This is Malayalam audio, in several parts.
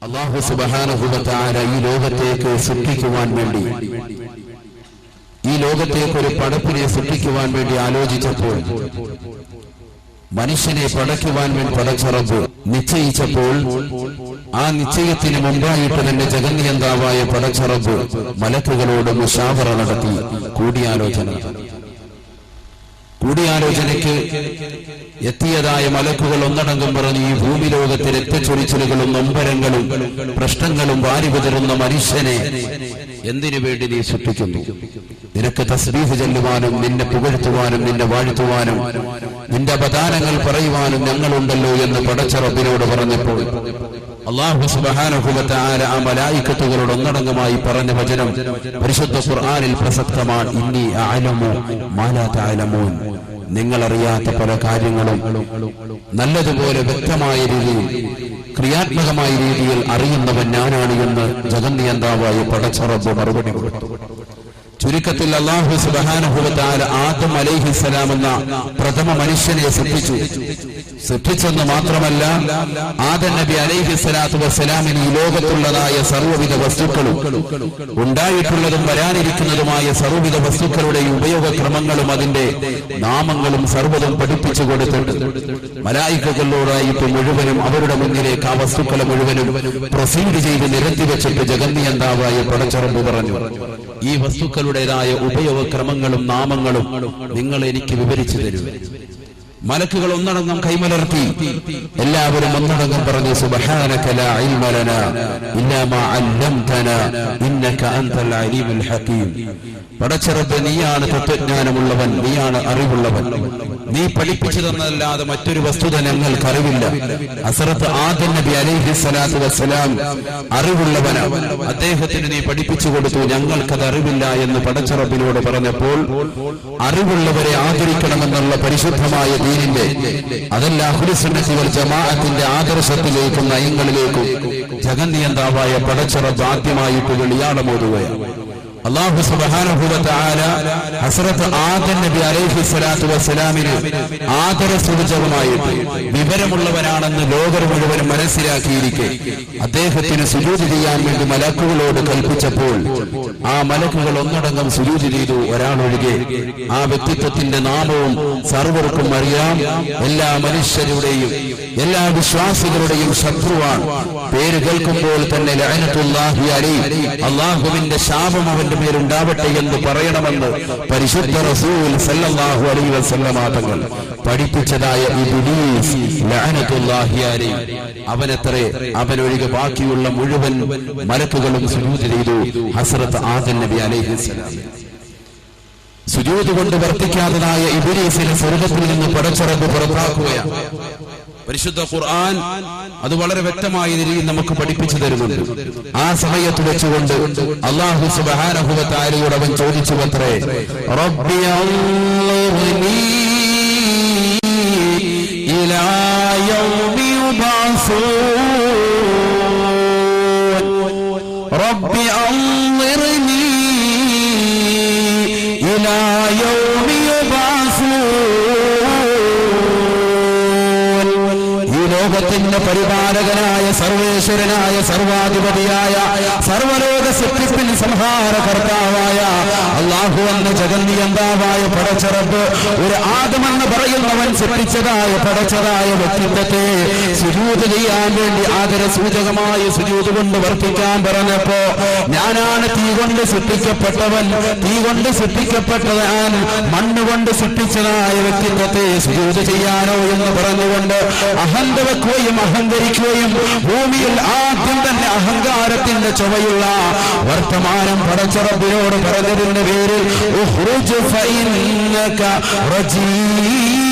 അല്ലാഹു സുബ്ഹാനഹു വ തആല ഈ ലോകത്തേക്ക് സൃഷ്ടിക്കുവാൻ വേണ്ടി, ഈ ലോകത്തേക്ക് ഒരു പടപ്പിനെ സൃഷ്ടിക്കുവാൻ വേണ്ടി ആലോചിച്ചപ്പോൾ, മനുഷ്യനെ പടയ്ക്കുവാൻ വേണ്ടി പടച്ച റബ്ബ് നിശ്ചയിച്ചപ്പോൾ, ആ നിശ്ചയത്തിന് മുമ്പായിട്ട് തന്നെ ജഗന്നിയന്താവായ പടച്ച റബ്ബ് മലക്കുകളോട് മുശാവറ നടത്തി, കൂടിയാലോചനയ്ക്ക് എത്തിയതായ മലക്കുകൾ ഒന്നടങ്കം പറഞ്ഞ്, ഈ ഭൂമി ലോകത്തിൽ രക്തച്ചൊരിച്ചിലുകളും നൊമ്പരങ്ങളും പ്രശ്നങ്ങളും വാരിവിതറുന്ന മനുഷ്യനെ എന്തിനു വേണ്ടി നീ സൃഷ്ടിക്കുന്നു? നിനക്ക് തസ്ബീഹ് ചൊല്ലുവാനും, നിന്നെ പുകഴ്ത്തുവാനും, നിന്നെ വാഴ്ത്തുവാനും, നിന്റെ അപദാനങ്ങൾ പറയുവാനും ഞങ്ങളുണ്ടല്ലോ എന്ന് പടച്ച റബ്ബിനോട് പറഞ്ഞപ്പോൾ, അല്ലാഹു സുബ്ഹാനഹു വ തആല ആ മലായികത്തുകളോട് ഒന്നടങ്കമായി പറഞ്ഞ വചനം പരിശുദ്ധ ഖുർആനിൽ പ്രസക്തമാണ്. ഇന്നി അഅലമു മാ ലാ തഅലമൂൻ. നിങ്ങൾ അറിയാത്ത പല കാര്യങ്ങളും നല്ലതുപോലെ വ്യക്തമായ രീതിയിൽ, ക്രിയാത്മകമായ രീതിയിൽ അറിയുന്നവൻ ഞാനാണ് എന്ന് ജഗന്നിയന്താവായ പടച്ച റബ്ബ് മറുപടി കൊടുത്തു. ചുരുക്കത്തിൽ അല്ലാഹു സുബ്ഹാനഹു വ തആല ആദം അലൈഹിസ്സലാം എന്ന പ്രഥമ മനുഷ്യനെ സൃഷ്ടിച്ചെന്ന് മാത്രമല്ല, ആദം നബി അലൈഹിസ്സലാത്തു വസ്സലാമിന് ഈ ലോകത്തുള്ളതായ സർവ്വവിധ വസ്തുക്കളും, ഉണ്ടായിട്ടുള്ളതും വരാനിരിക്കുന്നതുമായ സർവ്വവിധ വസ്തുക്കളുടെ ഉപയോഗക്രമങ്ങളും അതിന്റെ നാമങ്ങളും സർവ്വതും പഠിപ്പിച്ചു കൊടുത്തിട്ട് മലായികകളോടായിട്ട് മുഴുവനും അവരുടെ മുന്നിലേക്ക് ആ വസ്തുക്കളെ മുഴുവനും പ്രൊസീഡ് ചെയ്ത് നിരത്തി വെച്ചിട്ട് ജഗന്നിയന്താവായ പടച്ച റബ്ബ് പറഞ്ഞു, ഈ വസ്തുക്കളുടേതായ ഉപയോഗക്രമങ്ങളും നാമങ്ങളും നിങ്ങൾ എനിക്ക് വിവരിച്ചു തരൂ. മലക്കുകൾ ഒന്നടങ്കം കൈമലർത്തി, എല്ലാവരും ഒന്നടങ്കം പറഞ്ഞു, സുബ്ഹാനക ലാ ഇൽമ ലനാ ഇല്ലാ മാ അല്ലംതനാ ഇന്നക അൻതൽ അലീമുൽ ഹകീം. പടച്ച റബ്ബേ, നീയാണ് തത്വജ്ഞാനമുള്ളവൻ, നീയാണ് അറിവുള്ളവൻ, നീ പഠിപ്പിച്ചു തന്നതല്ലാതെ മറ്റൊരു വസ്തുത ഞങ്ങൾക്ക് അറിവില്ല. ഹസ്രത്ത് ആദം നബി അലൈഹിസ്സലാത്തു വസ്സലാം അറിവുള്ളവനാണ്, അദ്ദേഹത്തിന് നീ പഠിപ്പിച്ചു കൊടുത്തു, ഞങ്ങൾക്കത് അറിവില്ല എന്ന് പടച്ച റബ്ബിനോട് പറഞ്ഞപ്പോൾ, അറിവുള്ളവരെ ആദരിക്കണമെന്നുള്ള പരിശുദ്ധമായ ദീനിന്റെ, അതല്ല അഹ്ലു സുന്നത്തി വൽ ജമാഅത്തിന്റെ ആദർശത്തിലേക്കും നയങ്ങളിലേക്കും ജഗന്നിയന്താവായ പടച്ച റബ്ബ് ആദ്യമായിട്ട് വെളിയാടമോതുകയാണ്. അല്ലാഹു സുബ്ഹാനഹു വ തആല ഹസ്രത്ത് ആദം നബി അലൈഹിസ്സലാത്തു വസ്സലാമിന് ആദരസൂചകമായിട്ട് വിവരമുള്ളവനാണെന്ന് ലോകർ മുഴുവൻ മനസ്സിലാക്കിയിരിക്കെ അദ്ദേഹത്തിന് സുജൂദ് ചെയ്യാൻ വേണ്ടി മലക്കുകളോട് കൽപ്പിച്ചപ്പോൾ ആ മലക്കുകൾ ഒന്നടങ്കം സുജൂദ് ചെയ്തു, ഒരാളൊഴികെ. ആ വ്യക്തിത്വത്തിന്റെ നാമവും സർവർക്കും അറിയാം. എല്ലാ മനുഷ്യരുടെയും എല്ലാ വിശ്വാസികളുടെയും ശത്രുവാണ്. പേര് കേൾക്കുമ്പോൾ തന്നെ ലഅനത്തുല്ലാഹി അലൈഹി, അല്ലാഹുവിന്റെ ശാപം അവന്റെ പേരുണ്ടാവട്ടെ എന്ന് പറയണമെന്ന് പരിശുദ്ധ റസൂൽ സല്ലല്ലാഹു അലൈഹി വസല്ലം തങ്ങൾ പഠിപ്പിച്ചതായ ഇബ്ലീസ് ലഅനത്തുല്ലാഹി അലൈഹി, അവനത്രേ, അവനൊഴികെ ബാക്കിയുള്ള മുഴുവൻ മലക്കുകളും സുജൂദ് ചെയ്തു ഹസ്രത്ത് ആദം നബി അലൈഹിസ്സലാം. സുജൂദ് കൊണ്ട് വർത്തിക്കാത്തതായ ഇബ്ലീസിനെ സ്വർഗ്ഗത്തിൽ നിന്ന് പടച്ച റബ്ബ് പുറത്താക്കുകയാണ്. പരിശുദ്ധ ഖുർആൻ അത് വളരെ വ്യക്തമായ രീതിയിൽ നമുക്ക് പഠിപ്പിച്ചു തരുന്നുണ്ട്. ആ സമയത്ത് വെച്ചുകൊണ്ട് അല്ലാഹു സുബ്ഹാനഹു വ തആലയോട് അവൻ ചോദിച്ചുവത്രേ, റബ്ബി അൻളിർനി ഇലാ യൗമി യുബഅസൂൻ, റബ്ബി അൻളിർനി ഇലാ യൗമി യുബഅസൂൻ. ലോകത്തിന്റെ പരിപാലകനായ സർവേശ്വരനായ സർവാധിപതിയായ സർവലോക സൃഷ്ടിപ്പിന് സംഹാരകർത്താവായ അല്ലാഹു എന്ന ജഗന്നിയന്താവായ പടച്ച റബ്ബ് ഒരു ആദമെന്ന് പറയുന്നവൻ സൃഷ്ടിച്ചതായ പടച്ചതായ വ്യക്തിത്വത്തെ സുജൂദ് ചെയ്യാൻ വേണ്ടി ആദരസൂചകമായ സുജൂദ് കൊണ്ട് വർത്തിക്കാൻ പറഞ്ഞപ്പോ, ഞാനാണ് തീ കൊണ്ട് സൃഷ്ടിക്കപ്പെട്ടവൻ, തീ കൊണ്ട് സൃഷ്ടിക്കപ്പെട്ടവൻ, മണ്ണുകൊണ്ട് സൃഷ്ടിച്ചതായ വ്യക്തിത്വത്തെ സുജൂദ് ചെയ്യാനോ എന്ന് പറഞ്ഞുകൊണ്ട് അഹന്ത വെക്കുകയും അഹങ്കരിക്കുകയും ഭൂമിയിൽ ആദ്യം തന്നെ അഹങ്കാരത്തിന്റെ ചുവയുള്ള വർത്തമാനം പടച്ച റബ്ബിനോട് പറഞ്ഞതിന്റെ പേരിൽ ഉഖ്റുജ് ഫഇന്നക റജീം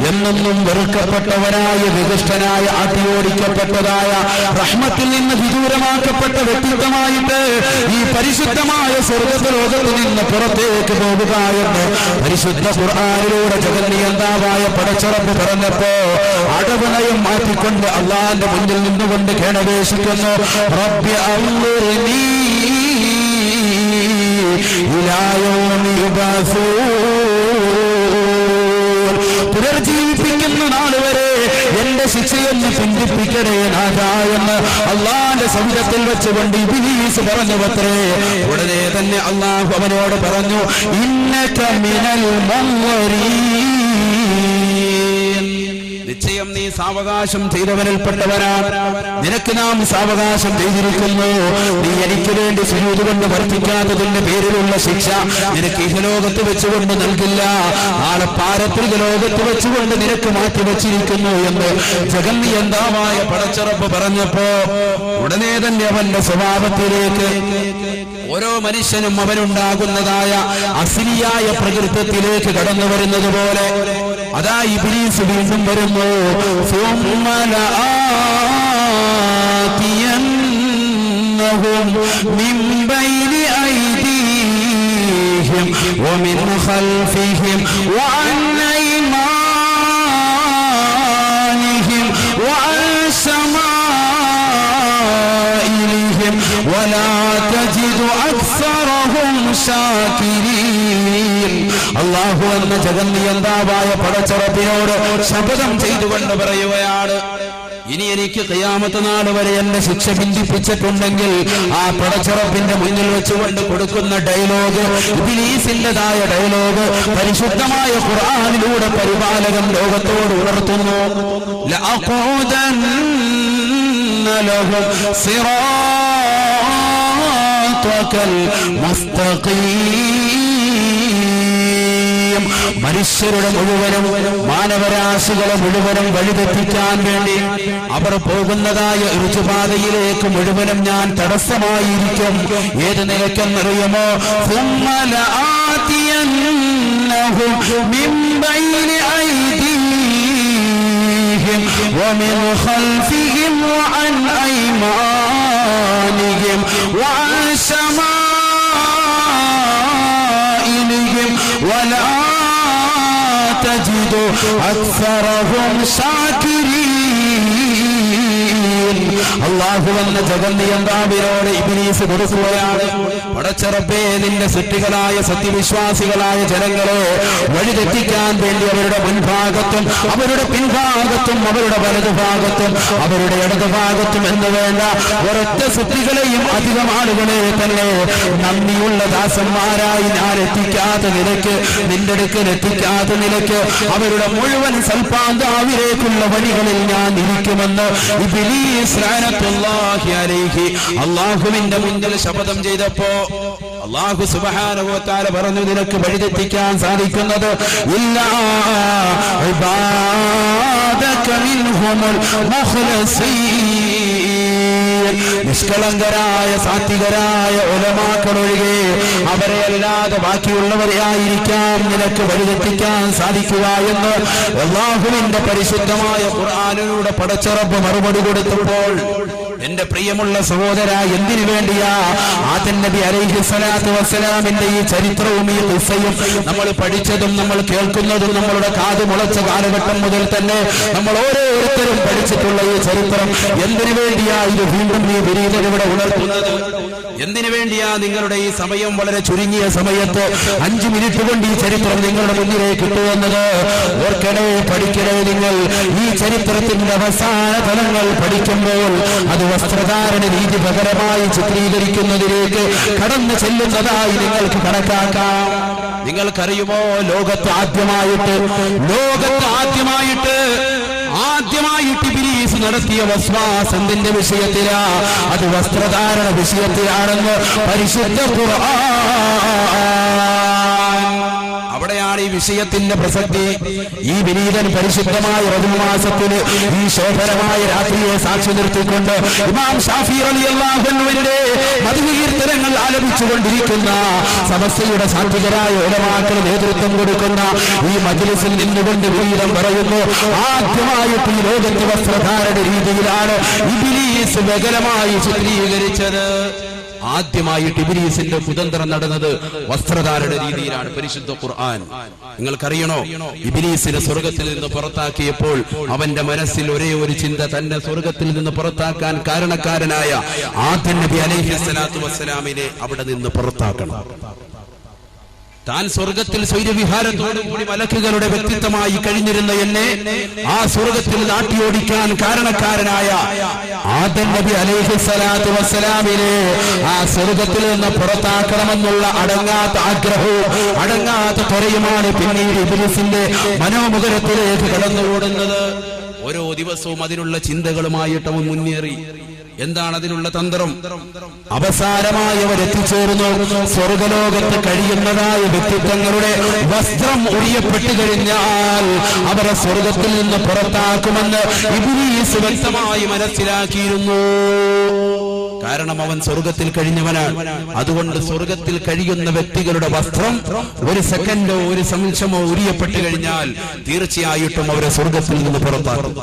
എന്നെന്നും വെറുക്കപ്പെട്ടവനായ, വികഷ്ടനായ, അടിയോടിക്കപ്പെട്ടതായ, റഹ്മത്തിൽ നിന്ന് വിദൂരമാക്കപ്പെട്ട വ്യക്തിത്വമായിട്ട് ഈ പരിശുദ്ധമായ സ്വർഗ്ഗലോകത്തിൽ നിന്ന് പുറത്തേക്ക് പോകുക എന്ന് പരിശുദ്ധ ഖുർആനിലൂടെ ജഗന്നിയന്താവായ പടച്ച റബ്ബ് പറഞ്ഞപ്പോ അടവണയും മാറ്റിക്കൊണ്ട് അല്ലാഹുവിന്റെ മുന്നിൽ നിന്നുകൊണ്ട് കേണപേക്ഷിക്കുന്നു, റബ്ബി അൻളിർനി ഇലാ യൗമി യുബഅസൂൻ. പുനർജീവിപ്പിക്കുന്ന നാൾ വരെ എന്റെ എന്റെ ശിക്ഷയൊന്ന് പിന്തിപ്പിക്കണേ നാഥാ എന്ന് അള്ളാന്റെ സവിധത്തിൽ വെച്ചുകൊണ്ട് ഇബ്ലീസ് പറഞ്ഞു അത്രേ. ഉടനെ തന്നെ അള്ളാഹു അവനോട് പറഞ്ഞു, ഇന്നക മിനൽ മുൻവരീൻ, നിശ്ചയം നീ സാവകാശം ചെയ്തവനിൽപ്പെട്ടവനാണ്. നിനക്ക് നാം സാവകാശം ചെയ്തിരിക്കുന്നു. നീ എനിക്ക് വേണ്ടി സുജൂദ് കൊണ്ട് വർദ്ധിക്കാത്തതിന്റെ പേരിലുള്ള ശിക്ഷ നിനക്ക് ഇഹലോകത്ത് വെച്ചുകൊണ്ട് നൽകില്ല, നാളെ പാരത്രിക ലോകത്ത് വെച്ചുകൊണ്ട് നിനക്ക് മാറ്റിവെച്ചിരിക്കുന്നു എന്ന് ജഗന്നിയന്താവായ പടച്ചറപ്പ് പറഞ്ഞപ്പോ ഉടനെ തന്നെ അവന്റെ സ്വഭാവത്തിലേക്ക് ഓരോ മനുഷ്യനും അവനുണ്ടാകുന്നതായ അസിലിയായ പ്രകൃതത്തിലേക്ക് കടന്നു വരുന്നത് പോലെ അതാ ഇബ്ലീസ് വീണ്ടും വരുന്നു. മിൻ ബൈനി ഐദീഹിം വമിൻ ഖൽഫിഹിം വഅൻ അയ്മാനിഹിം വഅൻ ശമാഇലിഹിം വലാ തജിദു അക്സറഹും ശാകിരീൻ. അല്ലാഹു എന്ന ജഗന്നിയന്താവായ പടച്ചറപ്പിനോട് ശപഥം ചെയ്തുകൊണ്ട് പറയുകയാണ്, ഇനി എനിക്ക് ഖിയാമത്ത് നാൾ വരെ എന്റെ ശിക്ഷ ബന്ധിപ്പിച്ചിട്ടുണ്ടെങ്കിൽ ആ പടച്ചറപ്പിന്റെ മുന്നിൽ വെച്ചുകൊണ്ട് കൊടുക്കുന്ന ഡയലോഗ്, ഇബ്ലീസിന്റേതായ ഡയലോഗ് പരിശുദ്ധമായ ഖുർആനിലൂടെ പരിപാലകൻ ലോകത്തോട് ഉണർത്തുന്നു. ലഅഖൂദന്ന ലഹും സിറാത്തകൽ മുസ്തഖീം. മനുഷ്യരുടെ മുഴുവനും മാനവരാശികളെ മുഴുവനും വഴിതെറ്റിക്കാൻ വേണ്ടി അവർ പോകുന്നതായ ഋതുപാതയിലേക്ക് മുഴുവനും ഞാൻ തടസ്സമായിരിക്കും. ഏത് നിലക്കെന്നറിയുമോ? മിൻ ബൈനി ഐദീഹിം വമിൻ ഖൽഫിഹിം വഅൻ അയ്മാനിഹിം വഅൻ ശമാഇലിഹിം വലാ തജിദു അക്സറഹും ശാകിരീൻ. അല്ലാഹു എന്ന ജഗന്നിയന്താവിനോട് ഇബ്ലീസ് കൊടുക്കുകയാണ്, പടച്ചറബ്ബേ നിന്റെ സൃഷ്ടികളായ സത്യവിശ്വാസികളായ ജനങ്ങളെ വഴിതെറ്റിക്കാൻ വേണ്ടി അവരുടെ മുൻഭാഗത്തും അവരുടെ പിൻഭാഗത്തും അവരുടെ വലതുഭാഗത്തും അവരുടെ ഇടതുഭാഗത്തും എന്ന് വേണ്ട ഒരൊറ്റ സൃഷ്ടികളെയും അധികം ആളുകളെ തന്നെ നന്ദിയുള്ള ദാസന്മാരായി ഞാൻ എത്തിക്കാത്ത നിലയ്ക്ക്, നിന്റെ അടുക്കൽ എത്തിക്കാത്ത നിലയ്ക്ക് അവരുടെ മുഴുവൻ സൽപാന്താവിലേക്കുള്ള വഴികളിൽ ഞാൻ ഇരിക്കുമെന്ന് ഇബ്ലീസ് ലഅനത്തുല്ലാഹി അലൈഹി അല്ലാഹുവിന്റെ മുന്നിൽ ശപഥം ചെയ്തപ്പോ അല്ലാഹു സുബ്ഹാനഹു വ തആല പറഞ്ഞു, നിനക്ക് വഴിതെറ്റിക്കാൻ സാധിക്കുന്നത് ഇല്ലാ ഇബാദക മിൻഹുൽ മുഖ്ലസീൻ. നിഷ്കളങ്കരായ സാത്വികരായ ഉലമാക്കളൊഴികെ അവരെ അല്ലാതെ ബാക്കിയുള്ളവരെ ആയിരിക്കാം നിനക്ക് വഴിതെറ്റിക്കാൻ സാധിക്കുക എന്ന് അല്ലാഹുവിന്റെ പരിശുദ്ധമായ ഖുർആനിലൂടെ പടച്ചറബ് മറുപടി കൊടുത്തപ്പോൾ എന്റെ പ്രിയമുള്ള സഹോദര, എന്തിനു വേണ്ടിയാ ആദം നബി അലൈഹിസ്സലാത്തു വസ്സലാമിന്റെ ഈ ചരിത്രവും ഈ ഖിസ്സയും നമ്മൾ പഠിച്ചതും നമ്മൾ കേൾക്കുന്നതും നമ്മളുടെ കാത് മുളച്ച കാലഘട്ടം മുതൽ തന്നെ നമ്മൾ ഓരോരുത്തരും പഠിച്ചിട്ടുള്ള ഈ ചരിത്രം എന്തിനു വേണ്ടിയാ ഇത് വീണ്ടും ഈ വിരീതൻ ഇവിടെ ഉണർത്തുന്നത്? എന്തിനു വേണ്ടിയാ നിങ്ങളുടെ ഈ സമയം വളരെ ചുരുങ്ങിയ സമയത്ത് 5 മിനിറ്റ് കൊണ്ട് ഈ ചരിത്രം നിങ്ങളുടെ മുന്നിലേക്ക് കിട്ടുമെന്നത്? ഓർക്കണേ, പഠിക്കണേ. നിങ്ങൾ ഈ ചരിത്രത്തിന്റെ അവസാന തലങ്ങൾ പഠിക്കുമ്പോൾ അത് വസ്ത്രധാരണ രീതി പകരമായി ചിത്രീകരിക്കുന്നതിലേക്ക് കടന്നു ചെല്ലുന്നതായി നിങ്ങൾക്ക് കണക്കാക്കാം. നിങ്ങൾക്കറിയുമോ, ലോകത്ത് ആദ്യമായിട്ട് ഇബ്ലീസ് നടത്തിയ വസ്വാസ് എന്തിന്റെ വിഷയത്തിലാ? അത് വസ്ത്രധാരണ വിഷയത്തിലാണെന്ന് പരിശുദ്ധ ഖുർആൻ. അവിടെയാണ് ഈ വിഷയത്തിന്റെ പ്രസക്തി. ഈ വിനീതൻ പരിശുദ്ധമായ റജബ് മാസത്തിന് ഈ ശോഭനമായ രാത്രിയെ സാക്ഷി നിർത്തിക്കൊണ്ട് ഇമാം ശാഫി റളിയല്ലാഹു അൻഹുവിന്റെ മദ്ഹ് കീർത്തനങ്ങൾ ആലപിച്ചുകൊണ്ടിരിക്കുന്ന സമസ്തയുടെ സാത്വികരായ ഉലമാക്കൾ നേതൃത്വം കൊടുക്കുന്ന ഈ മജ്ലിസിൽ നിന്നുകൊണ്ട് വിനീതൻ പറയുന്നു, ആദ്യമായിട്ട് ഈ ലോകത്ത് വസ്ത്രധാരണ രീതിയിലാണ് ഇബ്ലീസ് വികലമായി ചിത്രീകരിച്ചത്. ആദ്യമായിട്ട് ഇബ്ലീസിന്റെ കുതന്ത്രം നടന്നത് വസ്ത്രധാരണ രീതിയിലാണ്. പരിശുദ്ധ ഖുർആൻ നിങ്ങൾക്കറിയണോ, ഇബ്ലീസിനെ സ്വർഗത്തിൽ നിന്ന് പുറത്താക്കിയപ്പോൾ അവന്റെ മനസ്സിൽ ഒരേ ഒരു ചിന്ത, തന്നെ സ്വർഗത്തിൽ നിന്ന് പുറത്താക്കാൻ കാരണക്കാരനായ ആദം നബി അലൈഹിസ്സലാത്തു വസ്സലാമിനെ അവിടെ നിന്ന് പുറത്താക്കണം. താൻ സ്വർഗത്തിൽ സ്വൈരവിഹാരത്തോടുകൂടി മലക്കുകളുടെ വ്യക്തിത്വമായി കഴിഞ്ഞിരുന്ന എന്നെ ആ സ്വർഗത്തിൽ നാട്ടിയോടിക്കാൻ കാരണക്കാരനായ ആദം നബി അലൈഹിസ്സലാത്തു വസ്സലാമിനെ ആ സ്വർഗത്തിൽ നിന്ന് പുറത്താക്കണമെന്നുള്ള അടങ്ങാത്ത ആഗ്രഹവും അടങ്ങാത്ത ത്വരയുമാണ് പിന്നീട് ഇബ്ലീസിന്റെ മനോമുഖരത്തിലേക്ക് കടന്നുകൂടുന്നത്. ഓരോ ദിവസവും അതിനുള്ള ചിന്തകളുമായിട്ട് അവൻ മുന്നേറി. എന്താണ് അതിനുള്ള തന്ത്രം? അവസാനമായി അവർ എത്തിച്ചേർന്നു സ്വർഗലോകത്ത് കഴിയുന്നതായ വ്യക്തിത്വങ്ങളുടെ വസ്ത്രം ഒഴിയപ്പെട്ടു കഴിഞ്ഞാൽ അവരെ സ്വർഗത്തിൽ നിന്ന് പുറത്താക്കുമെന്ന് ഇബ്ലീസ് വ്യക്തമായി മനസ്സിലാക്കിയിരുന്നു. കാരണം അവൻ സ്വർഗത്തിൽ കഴിഞ്ഞവനാണ്. അതുകൊണ്ട് സ്വർഗത്തിൽ കഴിയുന്ന വ്യക്തികളുടെ വസ്ത്രം ഒരു സെക്കൻഡോ ഒരു നിമിഷമോ ഉരിയപ്പെട്ടു കഴിഞ്ഞാൽ തീർച്ചയായിട്ടും അവരെ സ്വർഗത്തിൽ നിന്ന് പുറത്താക്കും.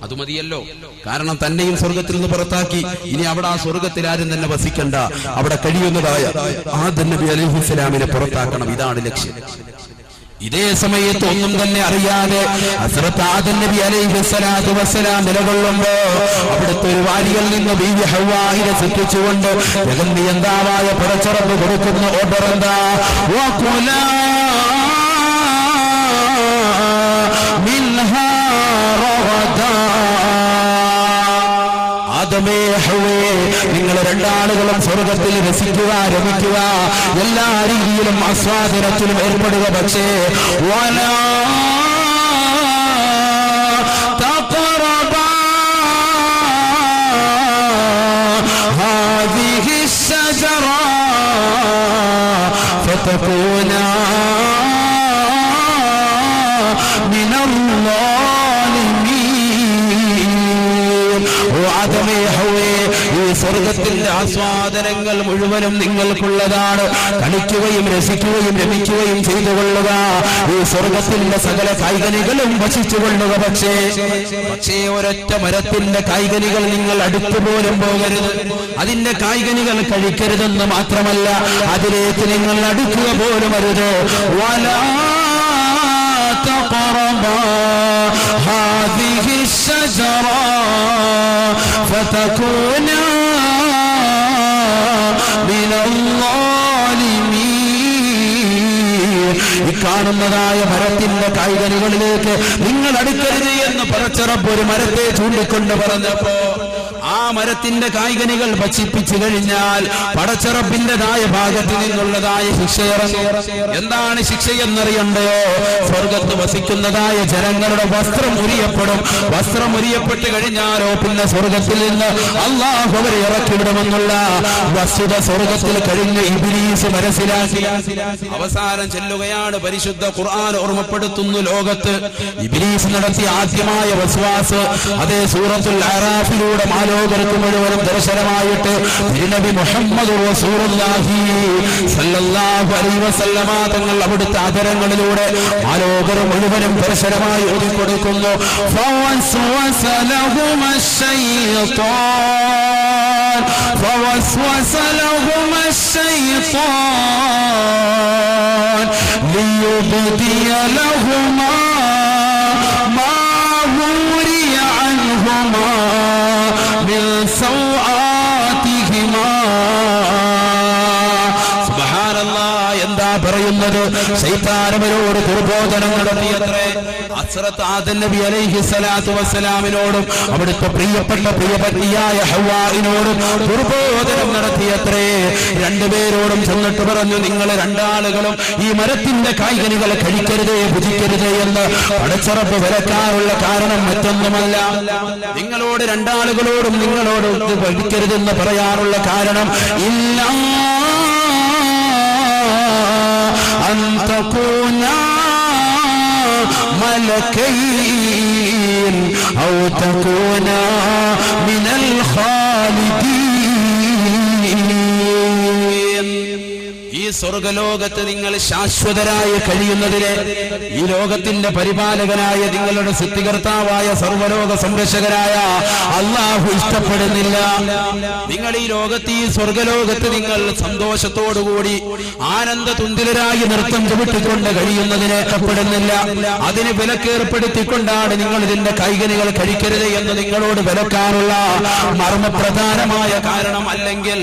അത് മതിയല്ലോ. കാരണം തന്നെയും സ്വർഗത്തിൽ നിന്ന് പുറത്താക്കി. ഇനി അവിടെ ആ സ്വർഗത്തിൽ ആരും തന്നെ വസിക്കണ്ട. അവിടെ കഴിയുന്നതായ ആദം നബി അലൈഹിസ്സലാമിനെ പുറത്താക്കണം. ഇതാണ് ലക്ഷ്യം. ഇതേ സമയത്ത് ഒന്നും തന്നെ അറിയാതെ ഹസ്രത്ത് ആദം നബി അലൈഹിസ്സലാത്തു വസ്സലാം നിലകൊള്ളുമ്പോ അവിടുത്തെ ഒരു വാരിയിൽ നിന്ന് ബീവി ഹവ്വായിനെ സൃഷ്ടിച്ചുകൊണ്ട് ജഗന്നിയന്താവായ പടച്ചറപ്പ് കൊടുക്കുന്ന ഓർഡർ എന്താ? വകുലാ മിൻഹാ റഗദാ. ആദമേ ഹവ്വേ, നിങ്ങൾ രണ്ടാളുകളും സ്വർഗത്തിൽ രസിക്കുക, രമിക്കുക, എല്ലാ രീതിയിലും ആസ്വാദനത്തിലും ഏർപ്പെടുക. പക്ഷേ വലാ തഖറബാ ഹാദിഹി الشجرة فتكونا من الظالمين. ആദമേ ഹവ്വേ, ഈ സ്വർഗത്തിന്റെ ആസ്വാദനങ്ങൾ മുഴുവനും നിങ്ങൾക്കുള്ളതാണ്. കളിക്കുകയും രസിക്കുകയും രമിക്കുകയും ചെയ്തു കൊള്ളുക. ഈ സ്വർഗത്തിന്റെ സകല കായ്കനികളും ഭക്ഷിച്ചു കൊള്ളുക. പക്ഷേ ഒരൊറ്റ മരത്തിന്റെ കായ്കനികൾ നിങ്ങൾ അടുത്തു പോലും പോകരുത്. അതിന്റെ കായ്കനികൾ കഴിക്കരുതെന്ന് മാത്രമല്ല, അതിലേക്ക് നിങ്ങൾ അടുക്കുക പോലും അരുത്. വലാ തഖറബാ ഹാദിഹി الشجرة فتكونا من الظالمين. ഈ കാണുന്നതായ മരത്തിന്റെ കായ്കനികളിലേക്ക് നിങ്ങൾ അടുക്കരുത് എന്ന് പടച്ചറപ്പ് ഒരു മരത്തെ ചൂണ്ടിക്കൊണ്ട് പറഞ്ഞപ്പോ ആ മരത്തിന്റെ കായ്കനികൾ ഭക്ഷിപ്പിച്ചു കഴിഞ്ഞാൽ പടച്ചറപ്പിന്റെതായ ഭാഗത്ത് നിന്നുള്ളതായ ശിക്ഷയിറങ്ങി. എന്താണ് ശിക്ഷയെന്നറിയണ്ടയോ? സ്വർഗത്ത് വസിക്കുന്നതായ ജനങ്ങളുടെ വസ്ത്രം ഉരിയപ്പെടും. വസ്ത്രം ഉരിയപ്പെട്ട് കഴിഞ്ഞാലോ പിന്നെ സ്വർഗത്തിൽ നിന്ന് അല്ലാഹു അവരെ ഇറക്കിവിടുമെന്നുള്ള വസ്തുത സ്വർഗത്തിൽ കഴിഞ്ഞ ഇബ്ലീസ് മനസ്സിലാക്കി. അവസാനം ചെല്ലുകയാണ് പരിശുദ്ധ ഖുർആൻ ഓർമ്മപ്പെടുത്തുന്നു. ലോകത്ത് ഇബ്ലീസ് നടത്തിയ ആദ്യമായ വസ്വാസ് അതേ സൂറത്തുൽ അറാഫിലൂടെ മാലോകർക്ക് മുഴുവനും ദർശനമായിട്ട് നബി മുഹമ്മദ് റസൂലുള്ളാഹി സ്വല്ലല്ലാഹു അലൈഹി വസല്ലമ തങ്ങൾ അവിടുത്തെ ആദരങ്ങളിലൂടെ മാലോകർ മുഴുവനും ദർശനമായി ഓതിക്കൊടുക്കുന്നു. ഫവസ്വസ ലഹുമ الشيطان ليبدي لهما ما وري عنهما من سوآتهما. എന്താ പറയുന്നത്? ശൈത്താനവരോട് ദുർബോധനം നടത്തിയത്രേ. ഹസ്രത്ത് ആദം നബി അലൈഹിസ്സലാത്തു വസ്സലാമിനോടും അവിടുത്തെ പ്രിയപ്പെട്ട പ്രിയപത്നിയായ ഹവ്വായിനോടും ദുർബോധനം നടത്തിയത്രേ. രണ്ടുപേരോടും ചെന്നിട്ട് പറഞ്ഞു, നിങ്ങൾ രണ്ടാളുകളും ഈ മരത്തിന്റെ കായ്കനികൾ കഴിക്കരുതേ, ഭുജിക്കരുതേ എന്ന് പടച്ചറപ്പ് വിലക്കാറുള്ള കാരണം മറ്റൊന്നുമല്ല. നിങ്ങളോട് രണ്ടാളുകളോടും നിങ്ങളോട് ഭക്ഷിക്കരുതെന്ന് പറയാനുള്ള കാരണം ഇല്ല أن تكونا ملكين أو تكونا من الخالدين. ഈ സ്വർഗലോകത്ത് നിങ്ങൾ ശാശ്വതരായി കഴിയുന്നതിനെ ഈ ലോകത്തിന്റെ പരിപാലകനായ നിങ്ങളുടെ സൃഷ്ടികർത്താവായ സർവ്വലോക സംരക്ഷകരായ അല്ലാഹു ഇഷ്ടപ്പെടുന്നില്ല. നിങ്ങൾ ഈ ലോകത്ത് ഈ സ്വർഗലോകത്ത് നിങ്ങൾ സന്തോഷത്തോടുകൂടി ആനന്ദ തുന്തിലരായി നൃത്തം ചവിട്ടിക്കൊണ്ട് കഴിയുന്നതിനെ ഇഷ്ടപ്പെടുന്നില്ല. അതിന് വിലക്കേർപ്പെടുത്തിക്കൊണ്ടാണ് നിങ്ങൾ ഇതിന്റെ കൈകനികൾ കഴിക്കരുത് എന്ന് നിങ്ങളോട് വിലക്കാനുള്ള മർമ്മപ്രധാനമായ കാരണം. അല്ലെങ്കിൽ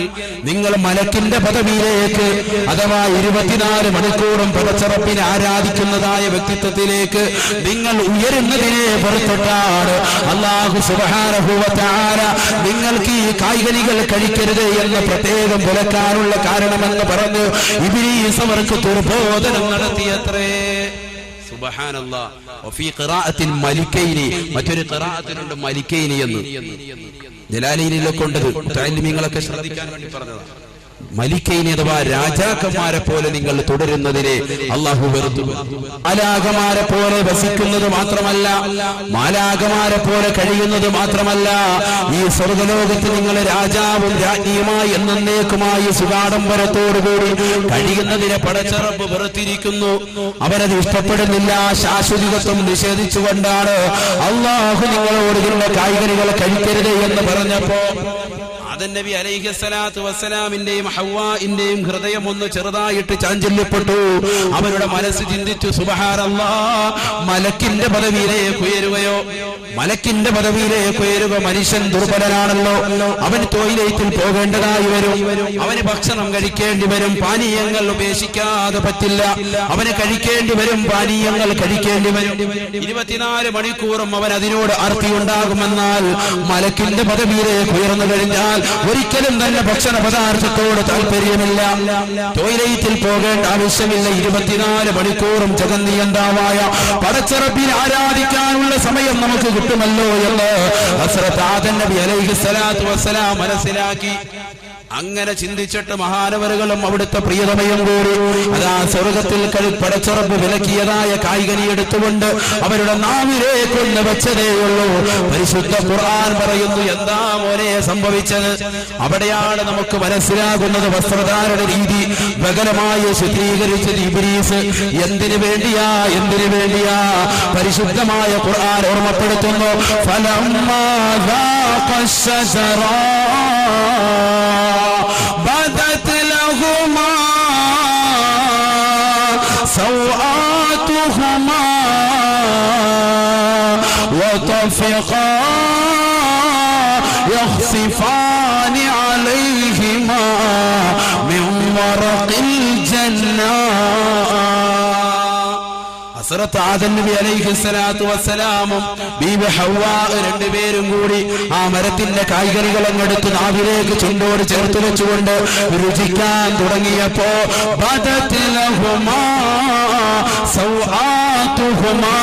നിങ്ങൾ മലക്കിന്റെ പദവിയിലേക്ക് അത് അഥവാ 24 മണിക്കൂറും പടച്ചറപ്പിനെ ആരാധിക്കുന്നതായ വ്യക്തിത്വത്തിലേക്ക് നിങ്ങൾ ഉയരുന്നതിനെ പുറത്തൊട്ടാണ് അല്ലാഹു സുബ്ഹാനഹു വ തആല നിങ്ങൾക്ക് ഈ കായ്കനികൾ കഴിക്കരുത് എന്ന് പ്രത്യേകം വിലക്കാനുള്ള കാരണമെന്ന് പറഞ്ഞു ഇബ്ലീസ് അവർക്ക് ദുർബോധനം നടത്തിയത്രേ. സുബ്ഹാനല്ലാഹ്. വഫീ ഖിറാഅത്തിൽ മലിക്കൈനി, മറ്റൊരു ഖിറാഅത്തിലുണ്ട് മലിക്കൈനി എന്ന്. ജലാലീനിലൊക്കെ ഉണ്ടത്, മുതഅല്ലിമീങ്ങളൊക്കെ ശ്രദ്ധിക്കാൻ വേണ്ടി പറഞ്ഞതാണ്. മലിക്കൈനി അഥവാ രാജാക്കന്മാരെ പോലെ നിങ്ങൾ തുടരുന്നതിനെ അല്ലാഹു വെറുത്തു. മാലാഖമാരെ പോലെ വസിക്കുന്നത് മാത്രമല്ല, മാലാഖമാരെ പോലെ കഴിയുന്നത് മാത്രമല്ല, ഈ സ്വർഗലോകത്ത് നിങ്ങൾ രാജാവും രാജ്ഞിയുമായി എന്നേക്കുമായി സുഖാഡംബരത്തോടുകൂടി കഴിയുന്നതിനെ പടച്ചറപ്പ് വെറുത്തിരിക്കുന്നു. അവരത് ഇഷ്ടപ്പെടുന്നില്ല. ശാശ്വതികത്വം നിഷേധിച്ചുകൊണ്ടാണ് അല്ലാഹു നിങ്ങളോട് ഇതിന്റെ കായ്കനികൾ കഴിക്കരുത് എന്ന് പറഞ്ഞപ്പോ ആദം നബി അലൈഹിസ്സലാത്തു വസ്സലാമിന്റെയും ഹവ്വാഇന്റെയും ഹൃദയം ഒന്ന് ചെറുതായിട്ട് ചാഞ്ചല്യപ്പെട്ടു. അവരുടെ മനസ്സ് ചിന്തിച്ചു, സുബ്ഹാനല്ലാഹ്, മലക്കിന്റെ പദവിയിലേക്ക് ഉയരുകയോ? മലക്കിന്റെ പദവിയിലേക്ക് ഉയരുക. മനുഷ്യൻ ദുർബലനാണല്ലോ, അവൻ ടോയ്ലറ്റിൽ പോകേണ്ടതായി വരും, അവന് ഭക്ഷണം കഴിക്കേണ്ടി വരും, പാനീയങ്ങൾ ഉപേക്ഷിക്കാതെ പറ്റില്ല, അവന് കഴിക്കേണ്ടി വരും, പാനീയങ്ങൾ കഴിക്കേണ്ടി വരും. 24 മണിക്കൂറും അവൻ അതിനോട് അർത്തിയുണ്ടാകുമെന്നാൽ മലക്കിന്റെ പദവിയിലേക്ക് ഉയർന്നു കഴിഞ്ഞാൽ ഒരിക്കലും തന്നെ ഭക്ഷണ പദാർത്ഥത്തോട് താല്പര്യമില്ല, ടോയ്ലറ്റിൽ പോകേണ്ട ആവശ്യമില്ല. 24 മണിക്കൂറും ജഗന്നിയന്താവായ പടച്ചറപ്പിനെ ആരാധിക്കാനുള്ള സമയം നമുക്ക് കിട്ടുമല്ലോ എന്ന് ഹസ്രത്ത് ആദം നബി അലൈഹിസ്സലാത്തു വസ്സലാം മനസ്സിലാക്കി. അങ്ങനെ ചിന്തിച്ചിട്ട് മഹാനവറുകളും അവിടുത്തെ പ്രിയതമയും കൂടി അതാ സ്വർഗത്തിൽ പടച്ചുറപ്പ് വിലക്കിയതായ കായ്കനി എടുത്തുകൊണ്ട് അവരുടെ നാവിലേക്ക് ഒന്ന് വെച്ചതേയുള്ളൂ. പരിശുദ്ധ ഖുർആൻ പറയുന്നു, എന്താ മോനെ സംഭവിച്ചത്? അവിടെയാണ് നമുക്ക് മനസ്സിലാകുന്നത് വസ്ത്രധാരണ രീതി ബഹലമായി ചിത്രീകരിച്ചത് ഇബ്ലീസ് എന്തിനു വേണ്ടിയാ? പരിശുദ്ധമായ ഖുർആൻ ഓർമ്മപ്പെടുത്തുന്നു, ഫലമ്മാ ذاق الشجرة بدت لهما سوآتهما وطفقا يخصفان عليهما من ورق الجنة. ഹസ്രത്ത് ആദം നബി അലൈഹിസ്സലാത്തു വസ്സലാമും ബീബി ഹവ്വാ രണ്ടുപേരും കൂടി ആ മരത്തിന്റെ കായ്കനികൾ അങ്ങെടുത്ത് നാവിലേക്ക് ചുണ്ടോട് ചേർത്ത് വെച്ചുകൊണ്ട് രുചിക്കാൻ തുടങ്ങിയപ്പോ ബദത് ലഹുമാ സൗആതുഹുമാ,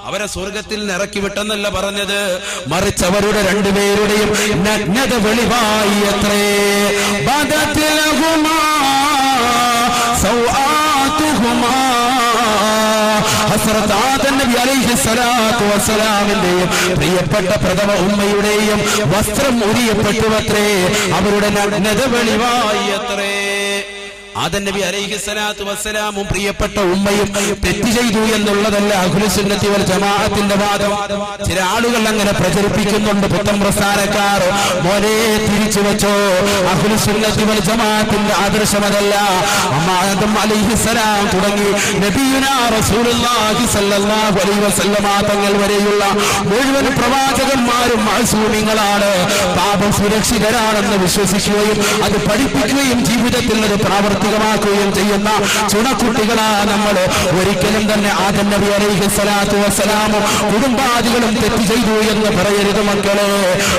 അവരെ സ്വർഗത്തിൽ ഇറക്കി വിട്ടെന്നല്ല പറഞ്ഞത്, മറിച്ച് അവരുടെ രണ്ടുപേരുടെയും നഗ്നത വെളിവായി അത്രേ. ബദത് ലഹുമാ സൗആതുഹുമാ, ഹസ്രത്ത് ആദം നബി അലൈഹിസ്സലാത്തു വസ്സലാമിന്റെയും പ്രിയപ്പെട്ട പ്രഥമ ഉമ്മയുടെയും വസ്ത്രം ഉരിയപ്പെട്ടുവത്രേ, അവരുടെ നഗ്നത വെളിവായി അത്രേ. ആദം നബി അലൈഹിസ്സലാത്തു വസ്സലാമും പ്രിയപ്പെട്ട ഉമ്മയും തെറ്റ് ചെയ്തു എന്നുള്ളതല്ല അഹ്ലുസുന്നത്തി വൽ ജമാഅത്തിന്റെ വാദം. ചില ആളുകൾ അങ്ങനെ പ്രചരിപ്പിക്കുന്നുണ്ട്, പുത്തൻ പ്രസ്ഥാനക്കാർ. മോനെ തിരിച്ചു വെച്ചോ, അഹ്ലുസുന്നത്തി വൽ ജമാഅത്തിന്റെ ആദർശമതല്ല. ആദം അലൈഹിസ്സലാം തുടങ്ങി നബിയുനാ റസൂലുള്ളാഹി സ്വല്ലല്ലാഹു അലൈഹി വസല്ലമ തങ്ങൾ വരെയുള്ള മുഴുവൻ പ്രവാചകന്മാരും മഅസൂമിങ്ങളാണ്, പാപം സുരക്ഷിതരാണെന്ന് വിശ്വസിക്കുകയും അത് പഠിപ്പിക്കുകയും ജീവിതത്തിൽ അത് പ്രാവർത്തികമാക്കുകയും ചെയ്യുന്ന ചുണക്കുട്ടികളാ നമ്മൾ. ഒരിക്കലും തന്നെ ആദം നബി അലൈഹിസ്സലാത്തു വസ്സലാമും കുടുംബാദികളും തെറ്റ് ചെയ്തു എന്ന് പറയരുത് മക്കളെ.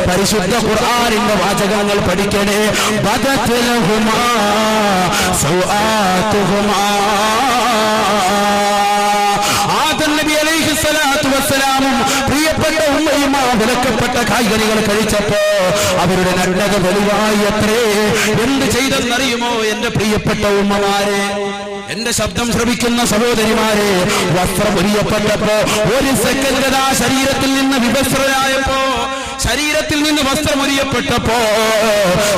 പരിശുദ്ധ ഖുർആനിന്റെ വാചകങ്ങൾ പഠിക്കണേ. ബദത് ലഹുമാ സൗആതുഹുമാ, ആദം നബി അലൈഹിസ്സലാത്തു വസ്സലാമും പ്രിയപ്പെട്ട ഉമ്മയും ആ വിലക്കപ്പെട്ട കായ്കനികൾ കഴിച്ചപ്പോ അവരുടെ നഗ്നത വെളിവായി അത്രേ. എന്ത് ചെയ്തെന്നറിയുമോ എന്റെ പ്രിയപ്പെട്ട ഉമ്മമാരെ, എന്റെ ശബ്ദം ശ്രവിക്കുന്ന സഹോദരിമാരെ? വസ്ത്രം ഉരിയപ്പെട്ടപ്പോ ഒരു സെക്കൻഡ് ശരീരത്തിൽ നിന്ന് വിവസ്ത്രരായപ്പോ, ശരീരത്തിൽ നിന്ന് വസ്ത്രം ഉരിയപ്പെട്ടപ്പോ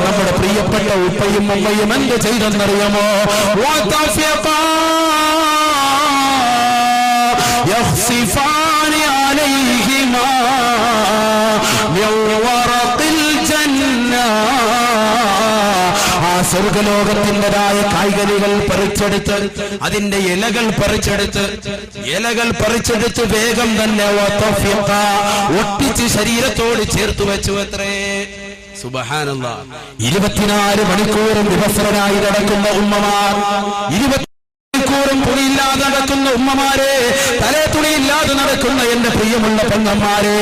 നമ്മുടെ പ്രിയപ്പെട്ട ഉപ്പയും ഉമ്മയും എന്ത് ചെയ്തെന്നറിയാമോ? يخصفان عليهما من ورق الجنة, ആ സ്വർഗലോകത്തിൻ്റെതായ കായ്കനികൾ പറിച്ചെടുത്ത് അതിന്റെ ഇലകൾ പറിച്ചെടുത്ത് വേഗം തന്നെ ഒട്ടിച്ച് ശരീരത്തോട് ചേർത്ത് വെച്ചു അത്രേ. സുബ്ഹാനല്ലാഹ് 24 മണിക്കൂറും വിവസ്ത്രരായി നടക്കുന്ന ഉമ്മമാർ, 20 മണിക്കൂറും തുണിയില്ലാതെ നടക്കുന്ന ഉമ്മമാരെ, തലേ തുണിയില്ലാതെ നടക്കുന്ന എന്റെ പ്രിയമുള്ള പെങ്ങന്മാരെ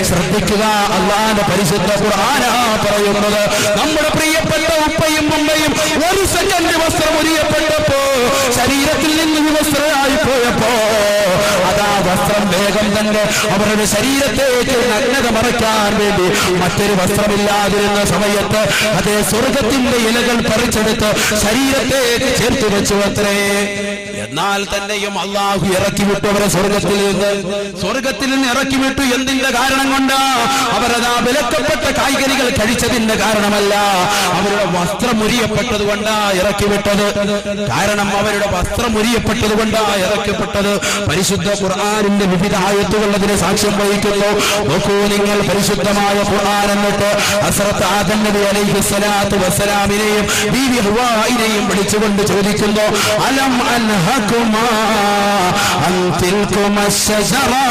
ശ്രദ്ധിക്കുക. അല്ലാഹുവിന്റെ പരിശുദ്ധ ഖുർആനാ പറയുന്നത്, നമ്മുടെ പ്രിയപ്പെട്ട ഉപ്പയും ഉമ്മയും ഒരു സെക്കൻഡ് വസ്ത്രം ഉരിയപ്പെട്ടപ്പോ, ശരീരത്തിൽ നിന്ന് വിവസ്ത്രരായി പോയപ്പോ, അതാ വസ്ത്രം വേഗം തന്നെ അവരുടെ ശരീരത്തേക്ക് നഗ്നത മറയ്ക്കാൻ വേണ്ടി മറ്റൊരു വസ്ത്രമില്ലാതിരുന്ന സമയത്ത് അതേ സ്വർഗത്തിന്റെ ഇലകൾ പറിച്ചെടുത്ത് ശരീരത്തേക്ക് ചേർത്ത് വെച്ചു അത്രേ. എന്നാൽ തന്നെയും അള്ളാഹു ഇറക്കി വിട്ടു അവരെ സ്വർഗത്തിൽ നിന്ന് ഇറക്കി വിട്ടു. എന്തിന്റെ കാരണം കൊണ്ടാ? അവരതാ വിലക്കപ്പെട്ട കായ്കനികൾ കഴിച്ചതിന്റെ കാരണമല്ല, അവരുടെ വസ്ത്രം മുരിയപ്പെട്ടത് കൊണ്ടാ ഇറക്കി വിട്ടത്. കാരണം അവരുടെ വസ്ത്രം മുരിയപ്പെട്ടത് കൊണ്ടാ ഇറക്കപ്പെട്ടത്. പരിശുദ്ധ ഖുർആനിന്റെ വിവിധ ആയത്തുകൾ അതിന് സാക്ഷ്യം വഹിക്കുന്നു. നോക്കൂ നിങ്ങൾ, പരിശുദ്ധമായ ഖുർആൻ എന്നിട്ട് ഹസ്രത്ത് ആദം നബി അലൈഹിസ്സലാത്തു വസ്സലാമിനെയും ബീവി ഹവ്വായിനെയും വിളിച്ചുകൊണ്ട് ചോദിക്കുന്നു, അലം അൻഹകുമാ അൻ തിൽകുമാ അശ്ശജറാ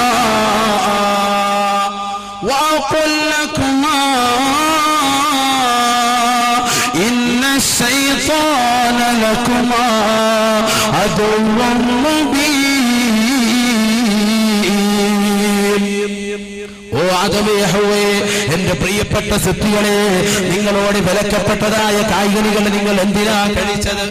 വഅഖുൽ ലകുമാ ഇന്ന അശ്ശൈത്വാന ലകുമാ അദുവ്വുൻ മുബീൻ. ഓ ആദമേ ഹവ്വേ, എന്റെ പ്രിയപ്പെട്ട സൃഷ്ടികളെ, നിങ്ങളോട് വിലക്കപ്പെട്ടതായ കായ്കനികൾ നിങ്ങൾ എന്തിനാ കഴിച്ചത്?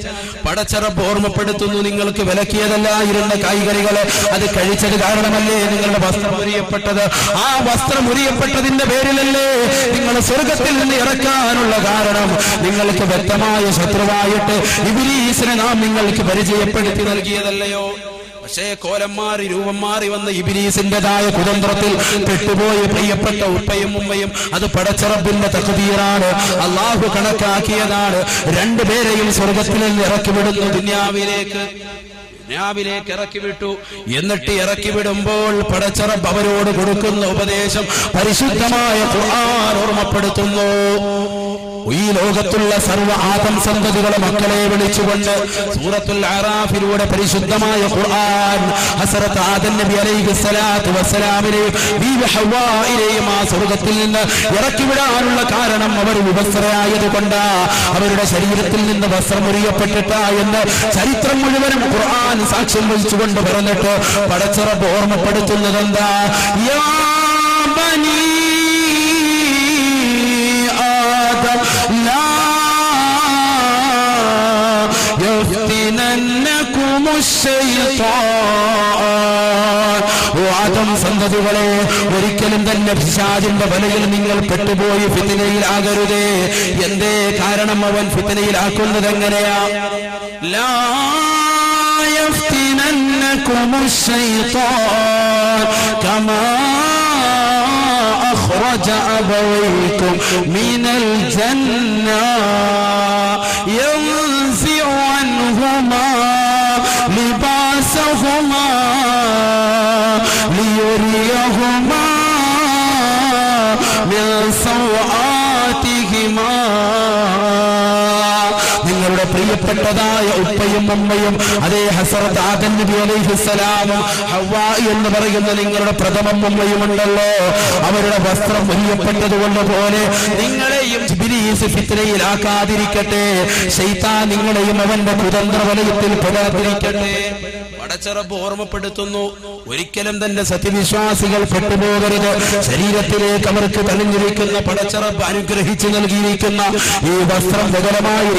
പടച്ചറപ്പ് ഓർമ്മപ്പെടുത്തുന്നു, നിങ്ങൾക്ക് വിലക്കിയതല്ലായിരുന്ന കായ്കനികളെ അത് കഴിച്ചത് കാരണമല്ലേ നിങ്ങളുടെ വസ്ത്രം ഉരിയപ്പെട്ടത്? ആ വസ്ത്രം ഉരിയപ്പെട്ടതിന്റെ പേരിലല്ലേ നിങ്ങൾ സ്വർഗത്തിൽ നിന്ന് ഇറക്കാനുള്ള കാരണം? നിങ്ങൾക്ക് വ്യക്തമായ ശത്രുവായിട്ട് ഇബ്ലീസിനെ നാം നിങ്ങൾക്ക് പരിചയപ്പെടുത്തി നൽകിയതല്ലയോ? പക്ഷേ കോലം മാറി രൂപം മാറി വന്ന ഇബ്ലീസിന്റേതായ കുതന്ത്രത്തിൽ പെട്ടുപോയ പ്രിയപ്പെട്ട ഉപ്പയും ഉമ്മയും അത് പടച്ചറബിന്റെ തഖ്ദീറാണ്, അള്ളാഹു കണക്കാക്കിയതാണ്. രണ്ടുപേരെയും സ്വർഗത്തിൽ നിന്ന് ഇറക്കി വിടുന്നു, ദുനിയാവിലേക്ക് ഇറക്കി വിട്ടു. എന്നിട്ട് ഇറക്കി വിടുമ്പോൾ പടച്ചറബ് അവരോട് കൊടുക്കുന്ന ഉപദേശം പരിശുദ്ധമായ ഖുർആൻ ഓർമ്മപ്പെടുത്തുന്നു. ഈ ലോകത്തുള്ള സർവ്വ ആദം സന്തതികളെ മക്കളെ വിളിച്ചുകൊണ്ട് സൂറത്തുൽ അറാഫിലൂടെ പരിശുദ്ധമായ ഖുർആൻ ഹസ്രത്ത് ആദം നബി അലൈഹിസ്സലാത്തു വസ്സലാമിനെയും ബീവി ഹവ്വായിനെയും ആ സ്വർഗത്തിൽ നിന്ന് ഇറക്കി വിടാനുള്ള കാരണം അവർ വിവസ്ത്രരായതുകൊണ്ടാ, അവരുടെ ശരീരത്തിൽ നിന്ന് വസ്ത്രം ഉരിയപ്പെട്ടിട്ടാ എന്ന് ചരിത്രം മുഴുവനും ഖുർആൻ സാക്ഷ്യം വഹിച്ചുകൊണ്ട് പറഞ്ഞിട്ട് പടച്ചറബ് ഓർമ്മപ്പെടുത്തുന്നത് എന്താ? യാ ബനീ لا يفتننكم الشيطان. ആദം സന്തതികളെ, ഒരിക്കലും തന്നെ പിശാചിന്റെ വലയിൽ നിങ്ങൾ പെട്ടുപോയി ഫിത്നയിലാകരുതേ. എന്തേ കാരണം? അവൻ ഫിത്നയിലാക്കുന്നത് എങ്ങനെയാ? ലാ يفتننكم الشيطان كما أخرج أبويكم من الجنة ينزع عنهما لباسهما ليريهما من سوآتهما. നിങ്ങളുടെ പ്രിയപ്പെട്ടതായ ഉപ്പയും ഉമ്മയും അതേ ഹസ്രത്ത് ആദം നബി അലൈഹിസ്സലാമും ഹവ്വാ എന്ന് പറയുന്ന നിങ്ങളുടെ പ്രഥമ ഉമ്മയുമുണ്ടല്ലോ, അവരുടെ വസ്ത്രം ഉരിയപ്പെട്ടതുകൊണ്ട് പോലെ നിങ്ങളെയും ഇബ്ലീസ് ഫിത്നയിലാക്കാതിരിക്കട്ടെ, ശൈത്താൻ നിങ്ങളെയും അവന്റെ കുതന്ത്ര വലയത്തിൽ പെടാതിരിക്കട്ടെ. പടച്ചറബ് ഓർമ്മപ്പെടുത്തുന്നു, ഒരിക്കലും തന്നെ സത്യവിശ്വാസികൾ പെട്ടുപോകരുത്. ശരീരത്തിലേക്ക് അവർക്ക് തെളിഞ്ഞിരിക്കുന്ന പടച്ചറബ് അനുഗ്രഹിച്ചു നൽകിയിരിക്കുന്ന ഈ വസ്ത്രം ബദലമായി